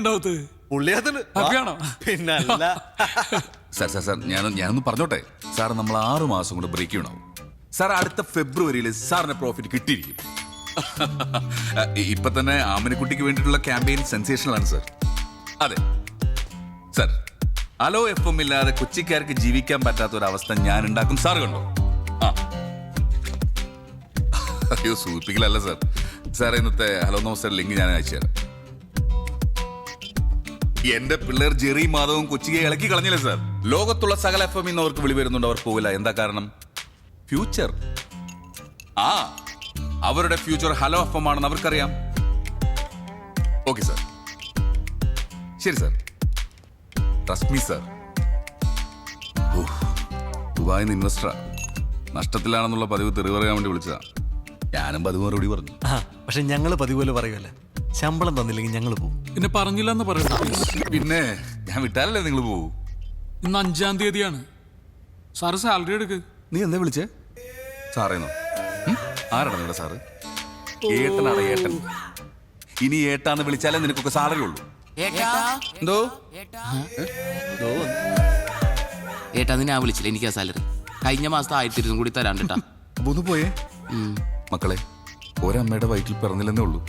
എങ്ങനെയുണ്ടാവത്ത്? ഹാപ്പിയാണോ? പിന്നല്ല. സാർ ഞാനൊന്ന് പറഞ്ഞോട്ടെ. സാർ നമ്മൾ 6 മാസം കൊണ്ട് ബ്രേക്ക് ചെയ്യണം. സാർ അടുത്ത ഫെബ്രുവരിയിൽ സാറിന് പ്രോഫിറ്റ് കിട്ടിയിരിക്കും. ഇപ്പൊ തന്നെ ആമനക്കുട്ടിക്ക് വേണ്ടിയിട്ടുള്ള ക്യാമ്പയിൻ സെൻസേഷണൽ ആണ് സാർ. അതെ സാർ, ഹലോ FM ഇല്ലാതെ കൊച്ചിക്കാർക്ക് ജീവിക്കാൻ പറ്റാത്ത ഒരു അവസ്ഥ ഞാൻ ഉണ്ടാക്കും. സാർ കണ്ടോ? അയ്യോ സൂചിപ്പിക്കലല്ല സാർ. സാർ ഇന്നത്തെ ഹലോ നമസ്തേ ലിങ്ക് ഞാൻ അയച്ചു തരാം. എന്റെ പിള്ളേർ ജെറി മാധവും കൊച്ചിയെ ഇളക്കി കളഞ്ഞില്ലേ സാർ? ലോകത്തുള്ള സകല FM ഇന്ന് അവർക്ക് വിളി വരുന്നുണ്ട്, അവർ പോകില്ല. എന്താ കാരണം? ഫ്യൂച്ചർ. അവരുടെ ഫ്യൂച്ചർ ഹലോ FM ആണെന്ന് അവർക്കറിയാം. ഓക്കെ സാർ, ശരി സാർ, ട്രസ്റ്റ് മീ സാർ. ദുബായിന്ന് ഇൻവെസ്റ്ററാ, നഷ്ടത്തിലാണെന്നുള്ള പതിവ് തെറി പറയാൻ വേണ്ടി വിളിച്ചതാ. ഞാനും പതിവ് മറുപടി പറഞ്ഞു. പക്ഷെ ഞങ്ങള് പതിപോലെ പറയുമല്ല, ശമ്പളം തന്നില്ലെങ്കിൽ ഞങ്ങൾ പോകും. പിന്നെ പറഞ്ഞില്ലെന്ന് പറയണ്ട. പിന്നെ ഞാൻ വിട്ടാലല്ലേ നിങ്ങൾ പോകൂ. ഇന്ന് 5-ാം തീയതിയാണ്. സാറ് സാലറി എടുക്ക്. നീ എന്താ വിളിച്ചേ? സാറേന്നോ? ആരാണ് നിങ്ങളുടെ സാറ്? ഏട്ടനാണ് ഏട്ടൻ. ഇനി ഏട്ടാന്ന് വിളിച്ചാലേ നിനക്കൊക്കെ സാലറി ഉള്ളൂ. എന്തോ ഏട്ടാ നിന്നെ വിളിച്ചില്ല, എനിക്ക് ആ സാലറി കഴിഞ്ഞ മാസത്തെ 1200 കൂടി തരാണ്ടിട്ടാ. ഒന്ന് പോയേ മക്കളെ. ഒരമ്മയുടെ വയറ്റിൽ പിറന്നില്ലെന്നേ ഉള്ളൂ.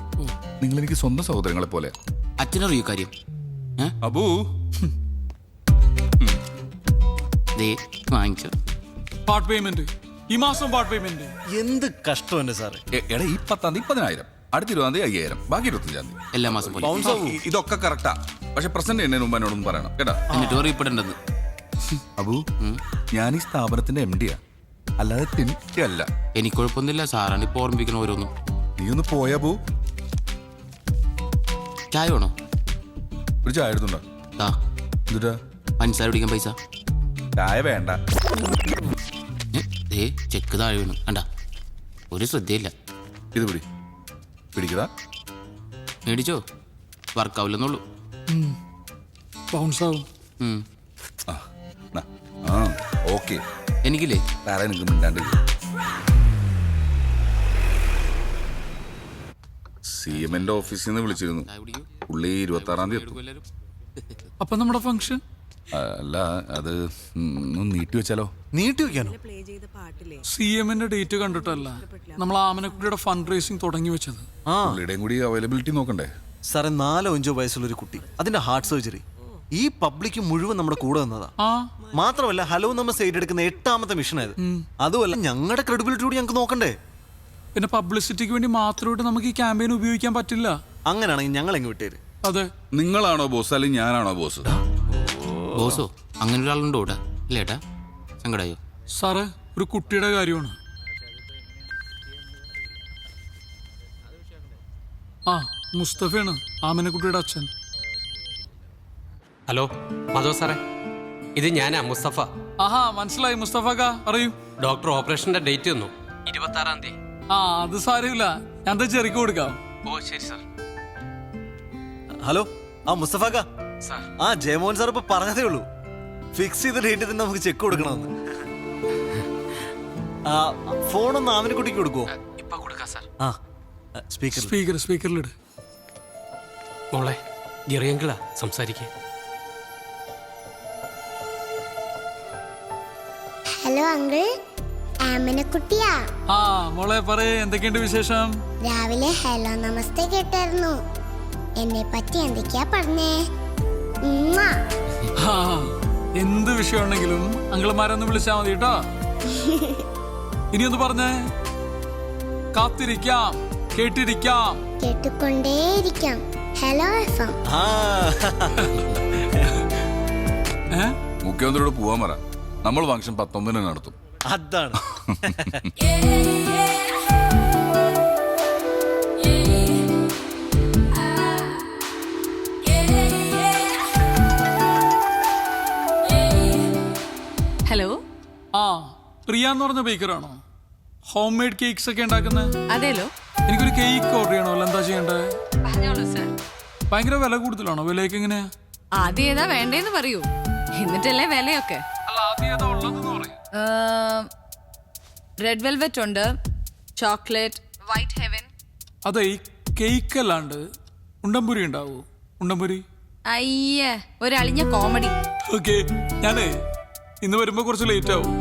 നിങ്ങൾ എനിക്ക് സ്വന്തം സഹോദരങ്ങളെ പോലെ. അച്ഛനറിയോ കാര്യം? അബൂ വാങ്ങിച്ചോ പാർട്ട് പേയ്മെന്റ്. ഈ മാസം പാർട്ട് പേയ്മെന്റ്. എന്ത് കഷ്ടം എന്റെ സാറേ. എടാ ഈ 10-ാം തീയതി 10,000, അടുത്ത 20-ാം തീയതി 5,000, ബാക്കി 25-ാം തീയതി എല്ലാ മാസം പോലെ. ഇതൊക്കെ കറക്റ്റാ. പക്ഷെ പ്രസന്റ് ചെയ്യുന്നതിന് മുമ്പ് എന്നോടൊന്നും പറയണം കേട്ടാ. എന്നിട്ട് അറിയപ്പെടേണ്ടത് അബു, ഞാൻ ഈ സ്ഥാപനത്തിന്റെ MD-യാ, അല്ലാതെ തിന്നിട്ടല്ല. എനിക്ക് കുഴപ്പമൊന്നുമില്ല, സാറാണ് ഇപ്പൊ ഓർമ്മിപ്പിക്കണ ഓരോന്നും. നീ ഒന്ന് പോയാ ബു. ചായ വേണോ? ഒരു ചായ എടുത്തുണ്ടോ? എന്നിട്ടാ പഞ്ചസാര പിടിക്കാൻ പൈസ. ചായ വേണ്ട. ചെക്ക് താഴെ വീണു കണ്ട, ഒരു ശ്രദ്ധയില്ല. ഇത് പിടിക്കതാ. മേടിച്ചോ, വർക്കാവില്ലെന്നുള്ളൂ. ബൗൺസ് ആവും. ഓക്കെ, എനിക്കില്ലേ വേറെ നിനക്ക് മിണ്ടാണ്ട്. CM-ന്റെ ഓഫീസിൽ നിന്ന് വിളിച്ചിരുന്നു. പുള്ളി 26-ാം തീയതി എത്തും. അപ്പൊ നമ്മുടെ ഫംഗ്ഷൻ അല്ല, അത് നീട്ടി വെച്ചാലോ? നീട്ടി വെക്കാനോ? CM-ന്റെ ഡേറ്റ് കണ്ടിട്ടല്ല, നമ്മൾ ആമനക്കുട്ടിയുടെ ഫണ്ട് റേസിംഗ് തുടങ്ങി വെച്ചത്. പുള്ളിയുടെയും കൂടി അവൈലബിലിറ്റി നോക്കണ്ടേ സാറേ? 4-5 വയസ്സുള്ളൊരു കുട്ടി, അതിന്റെ ഹാർട്ട് സർജറി. ഈ പബ്ലിക് മുഴുവൻ നമ്മുടെ കൂടെ വന്നതാ. മാത്രമല്ല ഹലോ നമസ്തേ എടുക്കുന്ന 8-ാമത്തെ മിഷനായത്. അതുമല്ല ഞങ്ങളുടെ ക്രെഡിബിലിറ്റി കൂടി ഞങ്ങൾക്ക് നോക്കണ്ടേ? പിന്നെ പബ്ലിസിറ്റിക്ക് വേണ്ടി മാത്രമായിട്ട് നമുക്ക് ഈ ക്യാമ്പയിൻ ഉപയോഗിക്കാൻ പറ്റില്ല. അങ്ങനെയാണെങ്കിൽ ഞങ്ങൾ എങ്ങ് വിട്ടേര്. അതെ, നിങ്ങളാണോ ബോസ് അല്ലെങ്കിൽ ഞാനാണോ ബോസ്? ബോസോ? അങ്ങനെ ഒരാളുണ്ടോ ഇവിടെ? ഇല്ലേട്ടാ, സങ്കടായോ? സാറ്, ഒരു കുട്ടിയുടെ കാര്യമാണ്. മുസ്തഫയാണ് ആമനക്കുട്ടിയുടെ അച്ഛൻ. ഹലോ മാധവ് സാറേ, ഇത് ഞാനാ മുസ്തഫ. മനസ്സിലായി മുസ്തഫക്ക, പറയൂ. ഡോക്ടർ ഓപ്പറേഷന്റെ ഡേറ്റ് തന്നു, 26-ാം തീയതി. അത് സാരമില്ല, ഞാൻ ചെറിക്ക് കൊടുക്കാം. ഓ ശരി സാർ. ഹലോ മുസ്തഫാക്ക, ജയമോഹൻ സാർ ഇപ്പൊ പറഞ്ഞതേ ഉള്ളൂ, ഫിക്സ് ചെയ്ത ഡേറ്റ് തന്നെ നമുക്ക് ചെക്ക് കൊടുക്കണമെന്ന്. ഫോണൊന്ന് ആമനക്കുട്ടിക്ക് കൊടുക്കുവോ? ഇപ്പൊ കൊടുക്കാം സാർ. സ്പീക്കറിലിട്. മോളെ ജെറിയങ്കിളാ സംസാരിക്കേ. Hello uncle, ആമനക്കുട്ടിയാ. മോളെ പറയേ, എന്തൊക്കെയുണ്ട് വിശേഷം? രാവിലെ ഹലോ നമസ്തേ കേട്ടായിരുന്നു. എന്നെ പറ്റി എന്തൊക്കെയാ പറഞ്ഞേ? എന്ത് വിഷയം ഉണ്ടെങ്കിലും അങ്കിൾമാരൊന്ന് വിളിച്ചാ മതി കേട്ടോ. ഇനിയൊന്ന് പറഞ്ഞേ. കാത്തിരിക്കാം, കേട്ടിരിക്കാം, കേട്ടുകൊണ്ടേയിരിക്കാം. Hello FM. മുഖ്യമന്ത്രിയോട് പോവാൻ പറ, നമ്മൾ ഫംഗ്ഷൻ 19-ന് നടത്തും. അതാണ്. ഹലോ, പ്രിയ എന്ന് പറഞ്ഞ ബേക്കറാണോ? ഹോം മെയ്ഡ് കേക്ക്സ് ഒക്കെ ഉണ്ടാക്കുന്നത്? അതേലോ. എനിക്കൊരു കേക്ക് ഓർഡർ ചെയ്യണമല്ലോ, എന്താ ചെയ്യണ്ടേ? പറഞ്ഞോളൂ സർ. ഭയങ്കര വില കൂടുതലാണോ? വിലയൊക്കെ എങ്ങനെയാ? ആദ്യം ഏതാ വേണ്ടേന്ന് പറയൂ, എന്നിട്ടല്ലേ വിലയൊക്കെ. റെഡ് വെൽവെറ്റ് ഉണ്ട്, ചോക്ലേറ്റ്, വൈറ്റ് ഹെവൻ. അതെ, ഈ കേക്ക് അല്ലാണ്ട് ഉണ്ടംപുരി ഉണ്ടാവോ? ഉണ്ടംപുരി അയ്യേ ഒരളിഞ്ഞ കോമഡി. ഓക്കെ, ഞാനേ ഇന്ന് വരുമ്പോ കുറച്ച് ലേറ്റ് ആവും.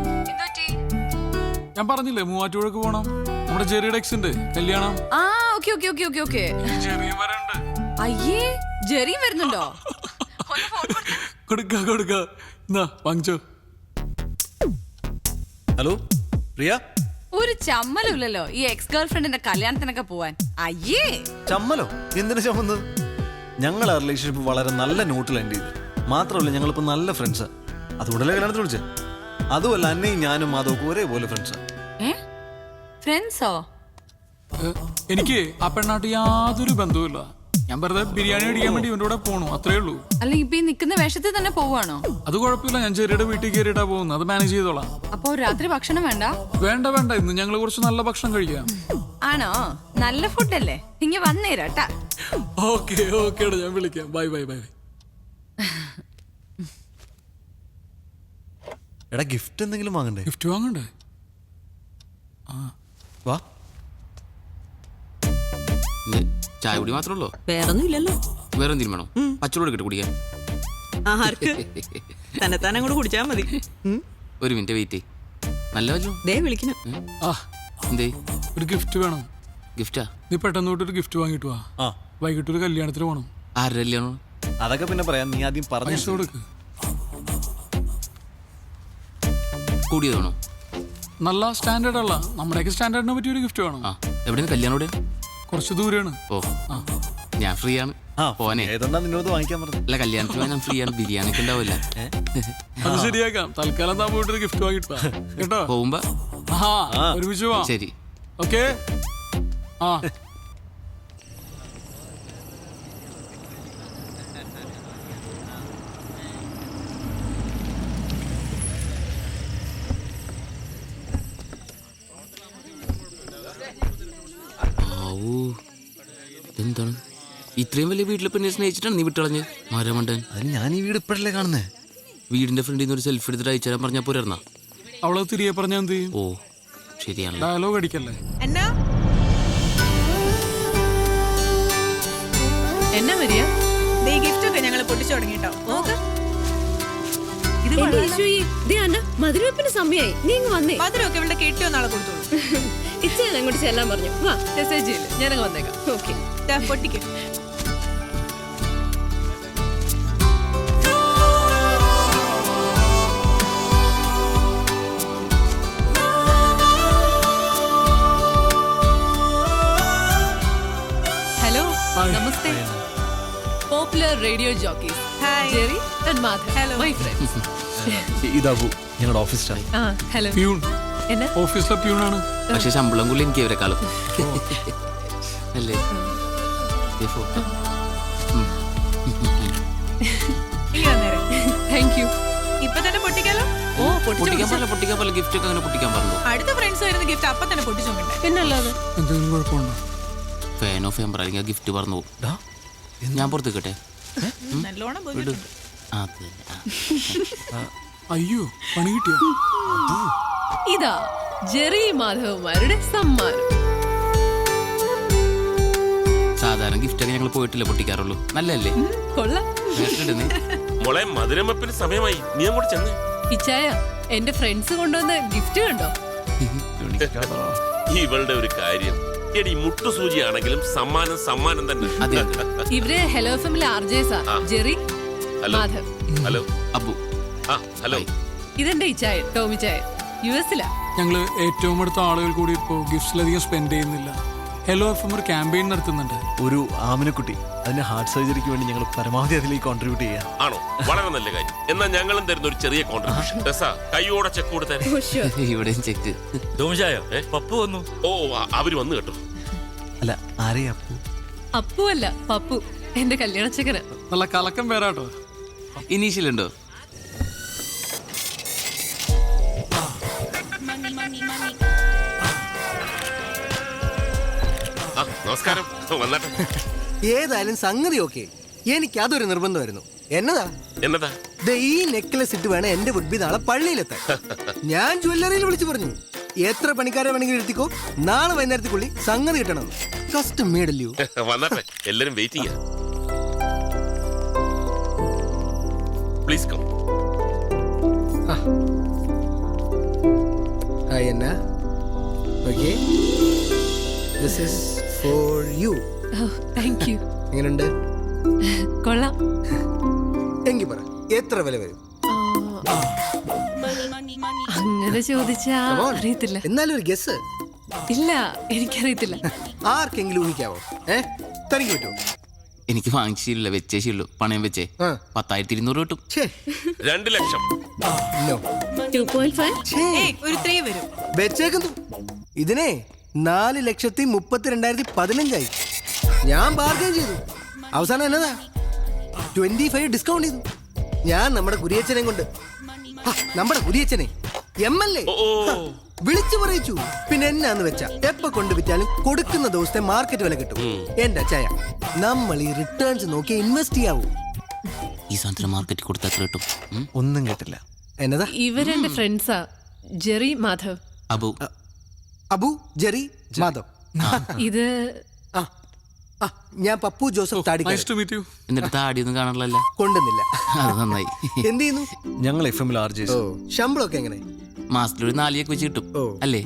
ഞാൻ പറഞ്ഞില്ലേ മൂവാറ്റുപുഴക്ക് പോണം, നമ്മുടെ ജെറിയുടെ എക്സ് ഉണ്ട് കല്യാണം. ആ okay okay okay okay okay. ജെറിയും വരണ്ട്. അയ്യേ ജെറി വരുന്നുണ്ടോ? കൊടുക്ക കൊടുക്ക, എന്നാ വാങ്ങിച്ചോ. ഹലോ പ്രിയ. ഒരു ചമ്മലുമില്ലല്ലോ ഈ എക്സ് ഗേൾ ഫ്രണ്ടിന്റെ കല്യാണത്തിനൊക്കെ പോവാൻ. അയ്യേ ചമ്മലോ? എന്തിനു ചമ്മന്നത്? ഞങ്ങൾ ആ റിലേഷൻഷിപ്പ് വളരെ നല്ല നോട്ടിൽ എൻഡ് ചെയ്ത്. മാത്രമല്ല ഞങ്ങളിപ്പോ നല്ല ഫ്രണ്ട്സാ. അതുകൊണ്ടല്ലേ കല്യാണത്തിന് വിളിച്ചേ. അതുമല്ല അന്നയും ഞാനും മാധവക്കും ഒരേപോലെ ഫ്രണ്ട്സാ. ഫ്രണ്ട്സോ? എനിക്ക് ആ പെണ്ണാട്ട് യാതൊരു ബന്ധവുമില്ല. ഞാൻ വെറുതെ ബിരിയാണി അടിക്കാൻ വേണ്ടി ഇവന്റെ കൂടെ പോണു, അത്രേ ഉള്ളൂ. അല്ല ഇപ്പൊ ഈ നിക്കുന്ന വേഷത്തിൽ തന്നെ പോവാണോ? അത് കുഴപ്പമില്ല, ഞാൻ ജെറിയുടെ വീട്ടിൽ കയറിയിട്ടാ പോകുന്നത്, അത് മാനേജ് ചെയ്തോളാം. അപ്പൊ രാത്രി ഭക്ഷണം വേണ്ട? വേണ്ട വേണ്ട, ഇന്ന് ഞങ്ങൾ കുറച്ച് നല്ല ഭക്ഷണം കഴിക്കാം. ആണോ? നല്ല ഫുഡല്ലേ, ഇങ്ങ വന്നേരാട്ടാ. ഓക്കെ ഓക്കെ, ഞാൻ വിളിക്കാം. Bye bye bye. എടാ ഗിഫ്റ്റ് എന്തെങ്കിലും വാങ്ങണ്ടേ? ഗിഫ്റ്റ് വാങ്ങണ്ടേ? വാ. ചായ കുടി മാത്രമേ ഉള്ളൂ? വേറൊന്നും ഇല്ലല്ലോ. വേറെ എന്തെങ്കിലും വേണോ? പച്ചവെള്ളം എടുക്കട്ടെ കുടിക്കാൻ? ആർക്ക്? തന്നെ കൂടെ കുടിച്ചാ മതി. ഒരു മിനിറ്റ് വെയിറ്റ്. നല്ല വല്ലോ ദേ വിളിക്കണം. ആ എന്തേ? ഒരു ഗിഫ്റ്റ് വേണം. ഗിഫ്റ്റാ? നീ പെട്ടെന്ന് തൊട്ടൊരു ഗിഫ്റ്റ് വാങ്ങിട്ട് വാ. ആ വൈകിട്ട് ഒരു കല്യാണത്തിന് പോണം. ആരുടെ കല്യാണം? അതൊക്കെ പിന്നെ പറയാം, നീ ആദ്യം പറഞ്ഞു. പൈസ കൊടുക്ക്. കൂടിയതാണോ? നല്ല സ്റ്റാൻഡേർഡ് ഉള്ള നമ്മുടെയൊക്കെ സ്റ്റാൻഡേർഡിനെ പറ്റിയ ഒരു ഗിഫ്റ്റ് വേണം. ആ എവിടെയാണ് കല്യാണം? എവിടെയാ? കുറച്ച് ദൂരെയാണ്. ഓ ഞാൻ ഫ്രീ ആണ്. പോനെ ഏതൊന്നാ നിന്നോട് വാങ്ങിക്കാൻ പറഞ്ഞു. അല്ല കല്യാണത്തിന് ഞാൻ ഫ്രീ ആണ്. ബിരിയാണി ഒക്കെ ഉണ്ടാവില്ല. അത് ശരിയാക്കാം. തൽക്കാലം താൻ പോയിട്ട് ഒരു ഗിഫ്റ്റ് വാങ്ങിട്ട് വാ. കേട്ടോ? പോകുമ്പോ ഒരുമിച്ച് പോവാം. ശരി. ഓക്കെ. ആ എന്താണ് ഇത്രയും വലിയ വീട്ടിലെ പെണ്ണെ സ്നേഹിച്ചിട്ടാണ് നീ വിട്ടളഞ്ഞ് മരമണ്ടൻ? അത് ഞാൻ ഈ വീട് ഇപ്പോഴല്ലേ കാണുന്നേ. വീടിന്റെ ഫ്രണ്ടിൽ നിന്ന് ഒരു സെൽഫി എടുത്തിട്ട് അയച്ചു തരാൻ പറഞ്ഞാൽ പോരാ? അവളെ തിരികെ പറഞ്ഞാൽ എന്ത് ചെയ്യും? ഓ ശരിയാണ്. ഡയലോഗ് അടിക്കല്ലേ. എന്നാ വരിക? ഗിഫ്റ്റ് ഒക്കെ ഞങ്ങൾ പൊട്ടിച്ചു തുടങ്ങിട്ടോ. മധുരവെപ്പിന് സമയായി, നീ ഇങ്ങ് വന്നേ. മധുരമൊക്കെ ഇവിടെ കെട്ടിയോ നാളെ കൊടുത്തോളൂ. ഇച്ചയാണ് അങ്ങോട്ട് ചെല്ലാൻ പറഞ്ഞു. വാ മെസ്സേജ് ചെയ്യില്ല, ഞാനങ്ങ് വന്നേക്കാം. ഓക്കെ പൊട്ടിക്കും. ഹലോ നമസ്തേ. Popular radio jockeys Jerry and Madhav, my friends. ഇതാവൂ ഞങ്ങളുടെ ഓഫീസ് സ്റ്റാഫ്. ഹലോ. പ്യൂൺ. ഓഫീസിലെ പ്യൂണാണ്. പക്ഷെ ശമ്പളം കൂടി എനിക്ക് ഇവരെക്കാളും അല്ലേ? Thank you. ഇപ്പൊ തന്നെ പൊട്ടിക്കാലോ. പൊട്ടിക്കാൻ പോലെ ഗിഫ്റ്റ് ഒക്കെ അങ്ങനെ പൊട്ടിക്കാൻ പറഞ്ഞു. അടുത്ത ഫ്രണ്ട്സ് വരുന്ന ഗിഫ്റ്റ് അപ്പൊ തന്നെ പൊട്ടിച്ചോണ്ടേ. പിന്നല്ലാതെ എന്തെങ്കിലും കുഴപ്പമുണ്ടോ? ഫാൻ ഓഫ് ചെയ്യാൻ അല്ലെങ്കിൽ ഗിഫ്റ്റ് പറഞ്ഞു പോകും. ഞാൻ പുറത്ത് കേട്ടെ. നല്ലോണം അയ്യോ പണി കിട്ടിയോ? ഇതാ ജെറി മാധവന്മാരുടെ സമ്മാനം. സാധാരണ ഗിഫ്റ്റ് ഒക്കെ ഞങ്ങൾ പോയിട്ടില്ല പൊട്ടിക്കാറുള്ളൂ. നല്ലല്ലേ? കൊള്ളാം. മോളെ മധുരമപ്പിന് സമയമായി, നീ അങ്ങോട്ട് ചെന്ന്. ഇച്ചായ എന്റെ ഫ്രണ്ട്സ് കൊണ്ടുവന്ന ഗിഫ്റ്റ് കണ്ടോ? ഇവളുടെ ഒരു കാര്യം എടി, മുട്ടുസൂചിയാണെങ്കിലും സമ്മാനം സമ്മാനം തന്നെ. ഇവര് ഹലോ ഫാമിലി ആർജേസാ. Jerry, Madhav, hello Abu. Hello. ഇതെന്റെ ഇച്ചായ ടോമി ചായ, യുഎസിലാ. ഞങ്ങള് ഏറ്റവും അടുത്ത ആളുകൾ കൂടി ഇപ്പോ ഗിഫ്റ്റ്സിലധികം സ്പെൻഡ് ചെയ്യുന്നില്ല. ഹലോ എഫ്എം ഒരു ക്യാമ്പയിൻ നടത്തുന്നുണ്ട്. ഒരു ആമിനക്കുട്ടി, അതിന്റെ ഹാർട്ട് സർജറിക്ക് വേണ്ടി ഞങ്ങൾ പരമാവധി അതിലേക്ക് കോൺട്രിബ്യൂട്ട് ചെയ്യാം. ആണോ? വളരെ നല്ല കാര്യം. എന്നാൽ ഞങ്ങളും തരുന്ന ഒരു ചെറിയ കോൺട്രിബ്യൂഷൻ. കൈയോടെ ചെക്ക് കൊടുത്തേ. ഇവിടെയും ചെക്ക്. പപ്പു വന്നു. ഓ അവര് വന്നു കേട്ടോ. അല്ല ആരെയാ അപ്പു? അപ്പു അല്ല പപ്പു, എന്റെ കല്യാണച്ചക്കന്. നല്ല കലക്കം പേരാട്ടോ. ഇനീഷ്യൽ ഉണ്ടോ? നമസ്കാരം. വന്നാട്ടെ. ഏതായാലും സംഗതി ഓക്കെ. എനിക്ക് അതൊരു നിർബന്ധമായിരുന്നു. എന്നതാ ഈ നെക്ലസ് ഇട്ട് വേണം എന്റെ വുഡ്ബി നാളെ പള്ളിയിലെത്താൻ. ഞാൻ ജ്വല്ലറിയിൽ വിളിച്ചു പറഞ്ഞു, എത്ര പണിക്കാരെ വേണമെങ്കിലും എടുത്തിക്കോ, നാളെ വൈകുന്നേരത്തേക്കുള്ളി സംഗതി കിട്ടണം. കസ്റ്റം മേഡല്ലോ. വന്നാട്ടെ, എല്ലാരും waiting. Please come. Hi Anna. Okay, this is for you. Thank you. എങ്ങനെയുണ്ട്? കൊള്ളാം. എങ്കിൽ പറ, എത്ര വില വരും? അങ്ങനെ ചോദിച്ചാ Come on. അറിയത്തില്ല. എന്നാലും ഒരു ഗസ്. ഇല്ല, എനിക്കറിയത്തില്ല. ആർക്കെങ്കിലും ഊഹിക്കാവോ? തനിക്ക് പറ്റുമോ? എനിക്ക് വാങ്ങിച്ചില്ല, വെച്ചേ ശീലു, പണയം വെച്ചേ. 10,200 കിട്ടും. 2 ലക്ഷം. No. 2.5. ഒരു 3 വരും. വെച്ചേക്കുന്നു. ഇതിനെ 4,32,15 ഞാൻ ബാർഗൈൻ ചെയ്തു. അവസാനം എന്നതാ 25 ഡിസ്കൗണ്ട് ചെയ്തു. ഞാൻ നമ്മുടെ കുരിയച്ചനെ കൊണ്ട് നമ്മുടെ കുരിയച്ചനെ MLA വിളിച്ചു പറയിച്ചു. പിന്നെ എന്നാന്ന് വെച്ചാ എപ്പ കൊണ്ട് വിറ്റാലും കൊടുക്കുന്ന ദിവസത്തെ മാർക്കറ്റ് വില കിട്ടും. എന്റെ അച്ചായ, നമ്മൾ ഈ റിട്ടേൺസ് നോക്കി ഇൻവെസ്റ്റ് ചെയ്യാവൂ. ഈ സാധനത്തിന് മാർക്കറ്റിൽ കൊടുത്താൽ എത്ര കിട്ടും? ഒന്നും കേട്ടില്ല. എന്നതാ? ഇവരെന്റെ ഫ്രണ്ട്സാ, ജെറി മാധവ്. അബു, ജെറി, മാധവ്. ഇത് ഞാൻ പപ്പു ജോസഫ് താടിക്കാരൻ. Nice to meet you. എന്നിട്ട് താടിയൊന്നും കാണാറില്ല. കൊണ്ടുവന്നില്ല. അത് നന്നായി. എന്ത് ചെയ്യുന്നു? ഞങ്ങൾ FM-ൽ RJs. ശമ്പളമൊക്കെ എങ്ങനെ? മാസത്തിലൊരു 4 വെച്ച് കിട്ടും അല്ലേ?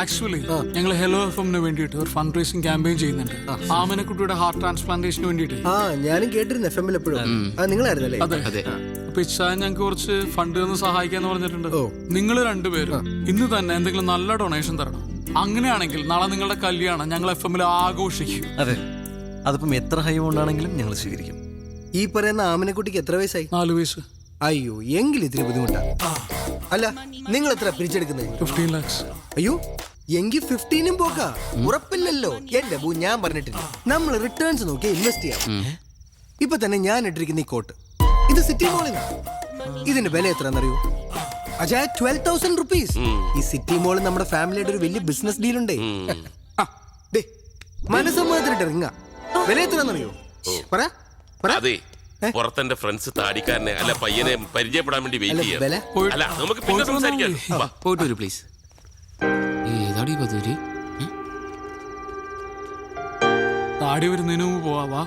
ആക്ച്വലി ഞങ്ങൾ ഹെലോ FM-ന് വേണ്ടിയിട്ട് ഒരു ഫണ്ട് റേസിംഗ് ക്യാമ്പയിൻ ചെയ്യുന്നുണ്ട്. ആമനക്കുട്ടിയുടെ ഹാർട്ട് ട്രാൻസ്പ്ലാന്റേഷന് വേണ്ടിയിട്ട്. ഞാനും കേട്ടിരുന്നു FM-ൽ എപ്പോഴും. നിങ്ങളായിരുന്നല്ലേ? അതെ. അപ്പൊ ഇച്ചാൻ ഞങ്ങൾക്ക് കുറച്ച് ഫണ്ട് തന്ന് സഹായിക്കാന്ന് പറഞ്ഞിട്ടുണ്ട്. നിങ്ങൾ രണ്ടുപേരും ഇന്ന് തന്നെ എന്തെങ്കിലും നല്ല ഡൊണേഷൻ തരണം. അങ്ങനെയാണെങ്കിൽ നാളെ നിങ്ങളുടെ കല്യാണം ഞങ്ങൾ FM-ൽ ആഘോഷിക്കും. അതെ, അതിപ്പം എത്ര ഹൈ കൊണ്ടാണെങ്കിലും ഞങ്ങൾ സ്വീകരിക്കും. ഈ പറയുന്ന ആമനക്കുട്ടിക്ക് എത്ര വയസ്സായി? 4 വയസ്സ്. അയ്യോ, എങ്കിൽ ഇത്തിരി ബുദ്ധിമുട്ടാ. അല്ല, നിങ്ങൾ എത്ര പിരിച്ചെടുക്കുന്നത്? 15 lakhs. അയ്യോ, എങ്കിൽ 15 പോക്കാ. ഉറപ്പില്ലല്ലോ. എന്റെ ബൂ, ഞാൻ പറഞ്ഞിട്ടില്ല, നമ്മൾ റിട്ടേൺസ് നോക്കി ഇൻവെസ്റ്റ് ചെയ്യാം. ഇപ്പൊ തന്നെ ഞാൻ ഇട്ടിരിക്കുന്ന ഈ കോട്ട്, ഇത് സിറ്റി മോളിൽ. ഇതിന്റെ വില എത്രയെന്നറിയോ? അജായ 12,000 റുപ്പീസ്. ഈ സിറ്റി മോളിൽ നമ്മുടെ ഫാമിലിയുടെ ഒരു വലിയ ബിസിനസ് ഡീൽ ഉണ്ടേ. മനസ്സമ്മതത്തിനിട്ട് ഇറങ്ങ. വില എത്രയെന്നറിയോ? പറ. അതെ, പുറത്തെന്റെ ഫ്രണ്ട്സ് താടിക്കാരനെ അല്ല പയ്യനെ പരിചയപ്പെടാൻ വേണ്ടി വെയിറ്റ് ചെയ്യാം. അല്ല, നമുക്ക് പിന്നെ സംസാരിക്കാം. പോയിട്ട് വരൂ പ്ലീസ്. ഏതാടി പതൂരി? താടി വരുന്നതിന് മുമ്പ് പോവാ.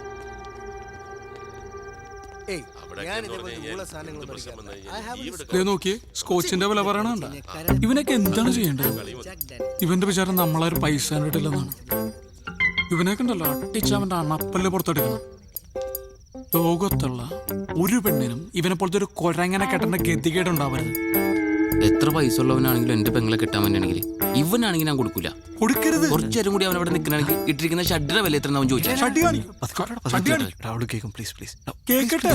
നോക്കിയേ, സ്കോച്ചിന്റെ വില പറയണണ്ട. ഇവനൊക്കെ എന്താണ് ചെയ്യേണ്ടത്? ഇവന്റെ വിചാരം നമ്മളൊരു പൈസ കണ്ടിട്ടില്ലെന്നാണ്. ഇവനൊക്കെ ഉണ്ടല്ലോ അട്ടിച്ച് അവന്റെ അണപ്പല്ല് പുറത്തെടുക്കണം. ലോകത്തുള്ള ഒരു പെണ്ണിനും ഇവനെ പോലത്തെ ഒരു കൊരങ്ങനെ കെട്ടേണ്ട ഗതികേടുണ്ടാവരുത്. എത്ര പൈസ ഉള്ളവനാണെങ്കിലും എന്റെ പെങ്ങളെ കിട്ടാൻ വേണ്ടിയാണെങ്കിൽ ഇവനാണെങ്കിൽ ഞാൻ കൊടുക്കൂല. കൊടുക്കരുത്. കുറച്ചേരം കൂടി അവൻ അവിടെ നിൽക്കണമെങ്കിൽ ഇട്ടിരിക്കുന്ന ഷഡ്ഡിയുടെ വില എത്ര അവൻ ചോദിച്ചാൽ കേക്കട്ടെ.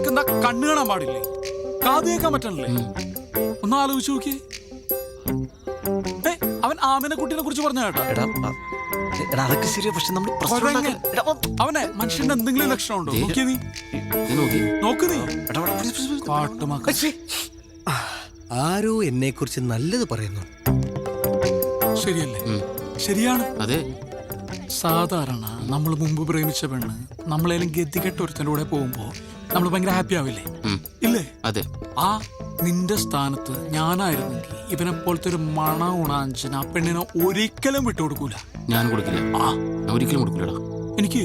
എന്താ കണ്ണു കാണാൻ പാടില്ലേ? കാത് കേൾക്കാൻ പറ്റണല്ലേ? ഒന്ന് ആലോചിച്ച് നോക്കി. അവൻ ആമനക്കുട്ടിനെ കുറിച്ച് പറഞ്ഞ കേട്ടോ. അതൊക്കെ ശരിയാ, പക്ഷെ നമ്മൾ അവനെ മനുഷ്യന്റെ എന്തെങ്കിലും ലക്ഷണം ഉണ്ടോ? നോക്കിയ നീ നോക്ക്. നീ പാട്ടുമാക്ക. ആരോ എന്നെ കുറിച്ച് നല്ലത് പറയുന്നു. ശരിയല്ലേ? ശരിയാണ്. അതെ. സാധാരണ നമ്മൾ മുമ്പ് പ്രേമിച്ച പെണ്ണ് നമ്മളേലും ഗതികെട്ട ഒരുത്തൻ്റെ കൂടെ പോകുമ്പോ നമ്മൾ ഭയങ്കര ഹാപ്പി ആവില്ലേ? ഇല്ലേ? അതെ. ആ നിന്റെ സ്ഥാനത്ത് ഞാനായിരുന്നെങ്കിൽ ഇവനെ പോലത്തെ ഒരു മണ ഉണാഞ്ചന ആ പെണ്ണിനെ ഒരിക്കലും വിട്ടുകൊടുക്കൂല. ഞാൻ കൊടുക്കില്ല. ഒരിക്കലും കൊടുക്കില്ലടാ. എനിക്ക്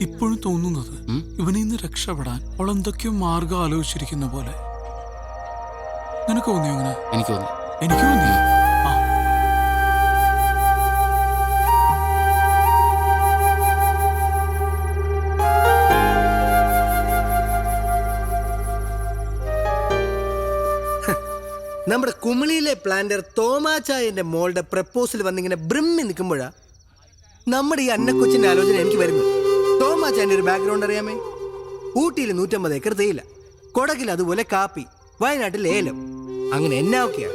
ഇപ്പോഴും തോന്നുന്നത് ഇവനിൽ നിന്ന് രക്ഷപ്പെടാൻ അവൾ എന്തൊക്കെയോ മാർഗം ആലോചിച്ചിരിക്കുന്ന പോലെ. നിനക്ക് തോന്നിയോ അങ്ങനെ? എനിക്ക് തോന്നി. എനിക്ക് തോന്നി. നമ്മുടെ കുമിളിയിലെ പ്ലാന്റർ തോമാച്ചായന്റെ മോളുടെ പ്രപ്പോസൽ വന്നിങ്ങനെ ബ്രഹ്മി നിൽക്കുമ്പോഴാ നമ്മുടെ ഈ അന്നക്കൊച്ചിന്റെ ആലോചന എനിക്ക് വരുന്നത്. തോമാച്ചായന്റെ ഒരു ബാക്ക്ഗ്രൗണ്ട് അറിയാമേ? ഊട്ടിയിൽ 150 ഏക്കർ തേയില, കൊടകിൽ അതുപോലെ കാപ്പി, വയനാട്ടിൽ ഏലം. അങ്ങനെ എന്നാ ഒക്കെയാ.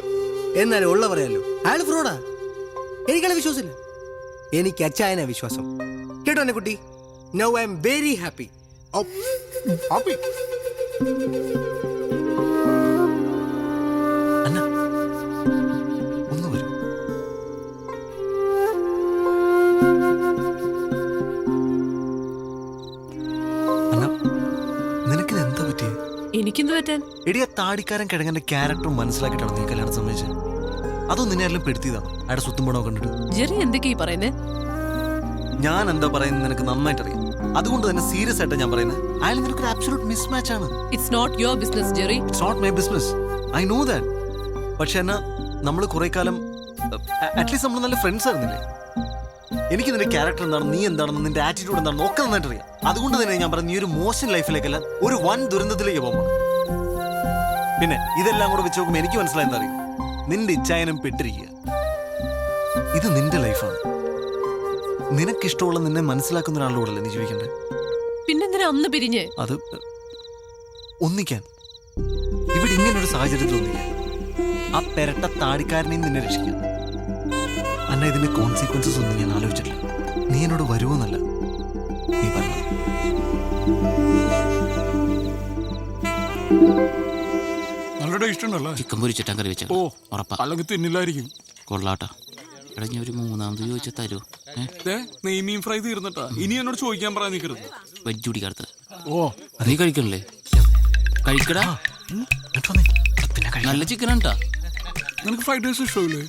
എന്നാലും ഉള്ള പറയാലോ, അയാൾ ഫ്രോഡാ. എനിക്കയാളെ വിശ്വാസമില്ല. എനിക്ക് അച്ചായനാ വിശ്വാസം. കേട്ടോ എന്നെ കുട്ടി? Now I am very happy. എനിക്കെന്ത് പറ്റാൻ? എടിയ താടിക്കാരൻ കിഴങ്ങന്റെ ക്യാരക്ടർ മനസ്സിലാക്കിയിട്ടാണ് നീ കല്യാണം സമ്മതിച്ചത്. അതോ നിന്നെ എല്ലാം പെടുത്തിയതാണ് അയാളുടെ സ്വത്തും പണമോ കണ്ടിട്ട്? ജെറി എന്തൊക്കെയാ പറയുന്നേ? ഞാൻ എന്താ പറയുന്നത് നിനക്ക് നന്നായിട്ട് അറിയാം. അതുകൊണ്ട് തന്നെ സീരിയസ് ആയിട്ട് ഞാൻ പറയുന്നത് അയാൾ നിനക്കൊരു അബ്സല്യൂട്ട് മിസ്മാച്ച് ആണ്. It's not your business, Jerry. It's not my business, I know that. പക്ഷെ എന്നാ നമ്മൾ കുറെ കാലം അറ്റ്ലീസ്റ്റ് നമ്മൾ നല്ല ഫ്രണ്ട്സ് ആയിരുന്നില്ലേ? എനിക്ക് നിന്റെ ക്യാരക്ടർ എന്താണെന്ന്, നീ എന്താണെന്ന്, നിന്റെ ആറ്റിറ്റ്യൂഡ് എന്താണെന്ന് ഒക്കെ നന്നായിട്ട് അറിയാം. അതുകൊണ്ട് തന്നെ ഞാൻ പറഞ്ഞു, നീ ഒരു മോശം ലൈഫിലേക്കല്ല ഒരു വൻ ദുരന്തത്തിലേക്ക് പോകുമ്പോൾ. പിന്നെ ഇതെല്ലാം കൂടെ വെച്ച് നോക്കുമ്പോൾ എനിക്ക് മനസ്സിലായി എന്താ അറിയും, നിന്റെ ഇച്ഛായനം പെട്ടിരിക്കുക. ഇത് നിന്റെ ലൈഫാണ്. നിനക്കിഷ്ടമുള്ള നിന്നെ മനസ്സിലാക്കുന്ന ഒരാളുടെ നീ ജീവിക്കണ്ടേ? പിന്നെന്തിനാ അന്ന് പിരിഞ്ഞ്? അത് ഒന്നിക്കാൻ, ഇവിടെ ഇങ്ങനൊരു സാഹചര്യത്തിൽ ഒന്നിക്കാൻ, ആ പെരട്ട താടിക്കാരനെയും നിന്നെ രക്ഷിക്കാം. അല്ല, ഇതിന്റെ കോൺസിക്വൻസസ് ഒന്നും ഞാൻ ആലോചിച്ചിട്ടില്ല. നീ എന്നോട് വരുമോന്നല്ല, നീ പറഞ്ഞു. നല്ല ടേസ്റ്റ് ഉണ്ടല്ലോ. ചിക്കൻ പൊരിച്ചിട്ടാ കറി വെച്ചത്. ഉറപ്പാ. അല്ലെങ്കിൽ തിന്നില്ലായിരിക്കും. കൊള്ളാട്ടാ. എടാ ഞാൻ ഒരു മൂന്നാമത് ചോദിച്ചാൽ തരുമോ? നെയ്മീൻ ഫ്രൈ തീർന്നിട്ടാ. ഇനി എന്നോട് ചോദിക്കാൻ പറയാൻ നിൽക്കരുത്. വെജ് കുടിക്കാത്ത. ഓ, നീ കഴിക്കണല്ലേ? കഴിക്കടാ. നല്ല ചിക്കൻ ഉണ്ടാ. നിനക്ക് ഫ്രൈഡ് റൈസ് ഇഷ്ടമില്ലേ?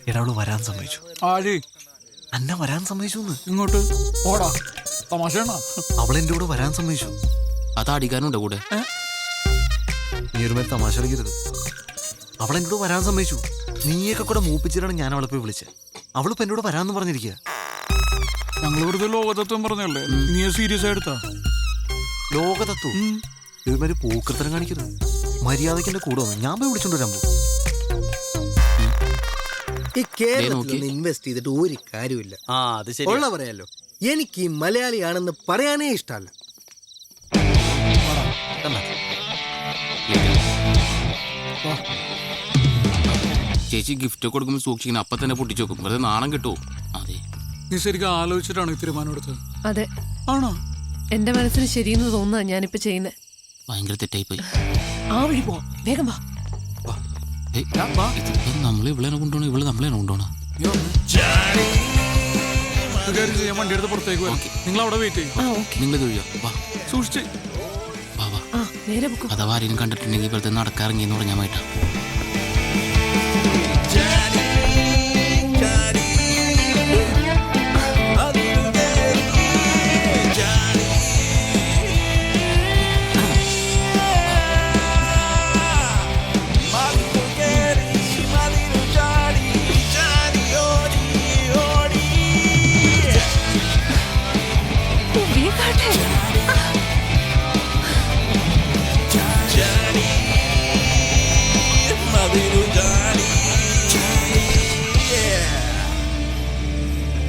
എടാ, അവള് വരാൻ സമ്മതിച്ചു. ആര്? അന്ന വരാൻ സമ്മതിച്ചു. ഇങ്ങോട്ട് ഓടാ, തമാശയാണോ? അവളെന്റെ കൂടെ വരാൻ സമ്മതിച്ചു. അത് അടിക്കാനുണ്ടോ കൂടെ? നീ ഒരു മേലെ തമാശ കളിക്കരുത്. അവളെന്റെ കൂടെ വരാൻ സമ്മതിച്ചു. നീയൊക്കെ കൂടെ മൂപ്പിച്ചിട്ടാണ് ഞാൻ അവളെ പോയി വിളിച്ചത്. അവളിപ്പോ എന്നോട് വരാന്ന് പറഞ്ഞിരിക്കുക. ഞങ്ങൾ വെറുതെ ലോകതത്വം പറഞ്ഞല്ലേ, നീ സീരിയസ് ആയിട്ടാ? ലോകതത്വം ഇതുമാതിരി പൂക്കൃത്തരം കാണിക്കരുത്. മര്യാദയ്ക്ക് എന്റെ കൂടെ വന്നു, ഞാൻ പോയി വിളിച്ചോണ്ട് വരാൻ പോകും. ഈ കേരളത്തിൽ ഇൻവെസ്റ്റ് ചെയ്തിട്ട് ഒരു കാര്യമില്ല. ഉള്ള പറയാലോ, എനിക്ക് ഈ മലയാളിയാണെന്ന് പറയാനേ ഇഷ്ടമല്ല. ചേച്ചി ഗിഫ്റ്റ് കൊടുക്കുമ്പോൾ സൂക്ഷിക്കണം. അപ്പൊ തന്നെ പൊട്ടിച്ചു നോക്കും, വെറുതെ നാണം കിട്ടുമോ? അതെ. നീ ശരിക്കും ആലോചിച്ചിട്ടാണ് ഈ തീരുമാനം എടുത്തത്? അതെ. ആണോ? എന്റെ മനസ്സിന് ശരിയെന്ന് തോന്നുന്ന ഞാനിപ്പോ ചെയ്യുന്നത്. ഭയങ്കര തെറ്റായി പോയി. ആ വഴി പോവാം, വേഗം വാ. നമ്മൾ ഇവളെ കൊണ്ടുപോകണം, ഇവള് നമ്മളെ കൊണ്ടുപോകണം. ഞാൻ വണ്ടി എടുത്ത് പുറത്തേക്ക് വരാം. നിങ്ങൾ അവിടെ വെയിറ്റ് ചെയ്യും. നിങ്ങൾ തൊഴിയോ? വാ, സൂക്ഷിച്ച് വാ വാ. അഥവാ ആരെയും കണ്ടിട്ടുണ്ടെങ്കിൽ ഇപ്പോഴത്തെ നടക്കാറിങ്ങിന്ന് പറഞ്ഞാൽ മായിട്ടാ.